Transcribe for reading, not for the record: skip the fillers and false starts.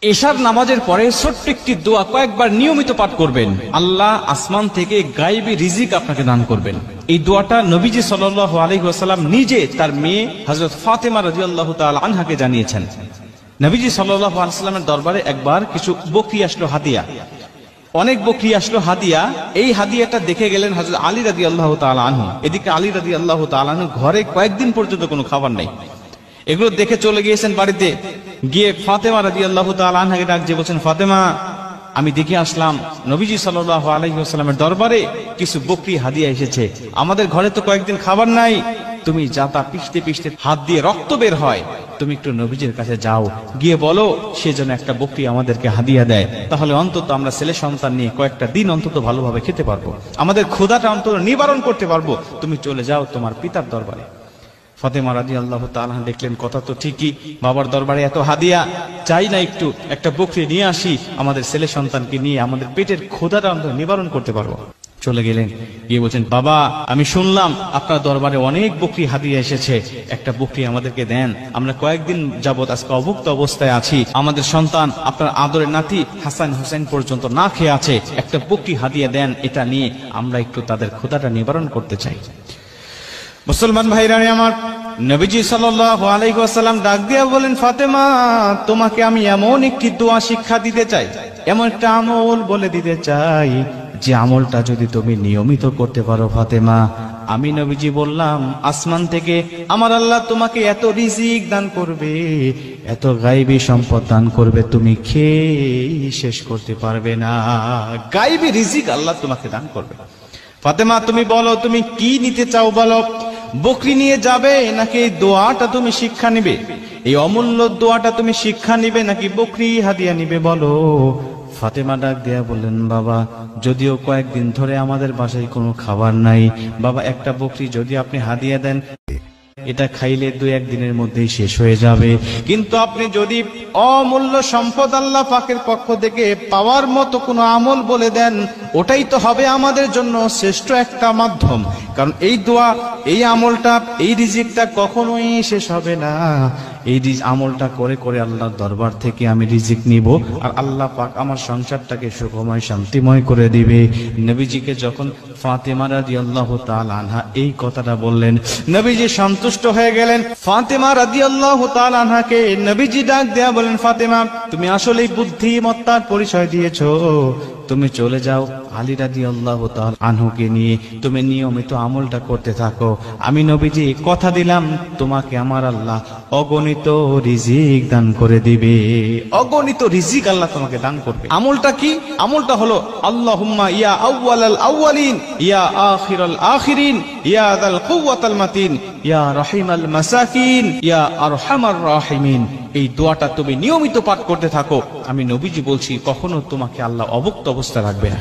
এশার নামাজের পরে ছোট্ট একটি দোয়া কয়েকবার নিয়মিত পাঠ করবেন, আল্লাহ আসমান থেকে গায়েবী রিজিক আপনাকে দান করবেন। এই দোয়াটা নবীজি সাল্লাল্লাহু আলাইহি ওয়াসাল্লাম নিজে তার মেয়ে হযরত ফাতেমা রাদিয়াল্লাহু তাআলা আনহাকে জানিয়েছেন। নবীজি সাল্লাল্লাহু আলাইহি ওয়াসাল্লামের দরবারে একবার কিছু বকরি আসলো হাদিয়া, অনেক বকরি আসলো হাদিয়া। এই হাদিয়াটা দেখে গেলেন হযরত আলী রাদিয়াল্লাহু তাআলা আনহু। এদিকে আলী রাদিয়াল্লাহু তাআলা আনহু ঘরে কয়েকদিন পর্যন্ত কোনো খাবার নাই, এগুলো দেখে চলে গিয়েছেন বাড়িতে। গিয়ে ফাতেমা রাদিয়াল্লাহু তাআলা আনহাকে ডাক দিয়ে বলছেন, ফাতেমা, আমি দেখে আসলাম নবীজি সাল্লাল্লাহু আলাইহি ওয়াসাল্লামের দরবারে কিছু বকরি হাদিয়া এসেছে, আমাদের ঘরে তো কয়েকদিন খাবার নাই, তুমি যাতা পিষতে পিষতে হাত দিয়ে রক্ত বের হয়, তুমি একটু নবীজির কাছে যাও, গিয়ে বলো সে যেন একটা বকরি আমাদেরকে হাদিয়া দেয়, তাহলে অন্তত আমরা ছেলে সন্তান নিয়ে কয়েকটা দিন অন্তত ভালোভাবে খেতে পারবো, আমাদের ক্ষুধাটা অন্তত নিবারণ করতে পারবো, তুমি চলে যাও তোমার পিতার দরবারে। ফাতেমা রাদিয়াল্লাহু তাআলা দেখলেন কথা তো ঠিকই, বাবার দরবারে এত হাদিয়া, চাই না একটু একটা বকরি নিয়ে আসি, আমাদের ছেলে সন্তানকে নিয়ে আমাদের পেটের ক্ষুধাটা অন্তত নিবারণ করতে পারবো। চলে গেলেন, গিয়ে বলছেন, বাবা, আমি শুনলাম আপনার দরবারে অনেক বকরি হাদিয়া এসেছে, একটা বকরি আমাদেরকে দেন, আমরা কয়েকদিন যাবত আজকে অভুক্ত অবস্থায় আছি, আমাদের সন্তান আপনার আদরের নাতি হাসান হোসেন পর্যন্ত না খেয়ে আছে, একটা বকরি হাদিয়া দেন, এটা নিয়ে আমরা একটু তাদের ক্ষুধাটা নিবারণ করতে চাই। মুসলমান ভাইরা আমার, নবীজি সাল্লাল্লাহু আলাইহি ওয়াসাল্লাম ডাক দিয়া বলেন, ফাতেমা, তোমাকে আমি এমন একটি দোয়া শিক্ষা দিতে চাই, এমন একটা আমল বলে দিতে চাই, যে আমলটা যদি তুমি নিয়মিত করতে পারো ফাতেমা, আমি নবীজি বললাম আসমান থেকে আমার আল্লাহ তোমাকে এত রিজিক দান করবে, এত গায়েবী সম্পদ দান করবে, তুমি খেয়ে শেষ করতে পারবে না। গায়েবী রিজিক আল্লাহ তোমাকে দান করবে। ফাতেমা, তুমি বলো তুমি কি নিতে চাও, বলো, বকরি নিয়ে যাবে নাকি এই দোয়াটা তুমি শিক্ষা নিবে, এই অমূল্য দোয়াটা তুমি শিক্ষা নিবে নাকি বকরি হাদিয়া নিবে, বলো। ফাতেমা ডাক দিয়া বললেন, বাবা, যদিও কয়েকদিন ধরে আমাদের বাসায় কোনো খাবার নাই, বাবা, একটা বকরি যদি আপনি হাদিয়া দেন, এটা খাইলে 2-1 দিনের মধ্যেই শেষ হয়ে যাবে, কিন্তু আপনি যদি অমূল্য সম্পদ আল্লাহ পাকের পক্ষ থেকে পাওয়ার মতো কোনো আমল বলে দেন, ওটাই তো হবে আমাদের জন্য শ্রেষ্ঠ একটা মাধ্যম, কারণ এই দোয়া, এই আমলটা, এই রিজিকটা কখনোই শেষ হবে না। এই আমলটা করে করে আল্লাহর দরবার থেকে আমি রিজিক নিব, আর আল্লাহ পাক আমার সংসারটাকে সুখময় শান্তিময় করে দিবে। নবীজিকে যখন ফাতেমা রাদিয়াল্লাহু তাআলা আনহা এই কথাটা বললেন, নবীজি সন্তুষ্ট হয়ে গেলেন। ফাতেমা রাদিয়াল্লাহু তাআলা আনহাকে নবীজি ডাক দেয়া বলেন, ফাতেমা, তুমি আসলেই বুদ্ধিমত্তার পরিচয় দিয়েছো, তুমি চলে যাও আলী রাদিয়াল্লাহু তাআলা আনহুকে নিয়ে তুমি নিয়মিত আমলটা করতে থাকো, আমি নবীজি কথা দিলাম তোমাকে আমার আল্লাহ অগণিত রিজিক দান করে দিবে, অগণিত রিজিক আল্লাহ তোমাকে দান করবে। আমলটা কি? আমলটা হলো আল্লাহুম্মা ইয়া আউয়ালাল আউয়ালিন, ইয়া আখিরাল আখিরিন, ইয়া যাল কুওয়াতাল মাতিন, ইয়া রাহিমাল মাসাকিন, ইয়া আরহামার রাহিমিন। এই দোয়াটা তুমি নিয়মিত পাঠ করতে থাকো, আমি নবীজি বলছি কখনো তোমাকে আল্লাহ অভুক্ত অবস্থা রাখবে না।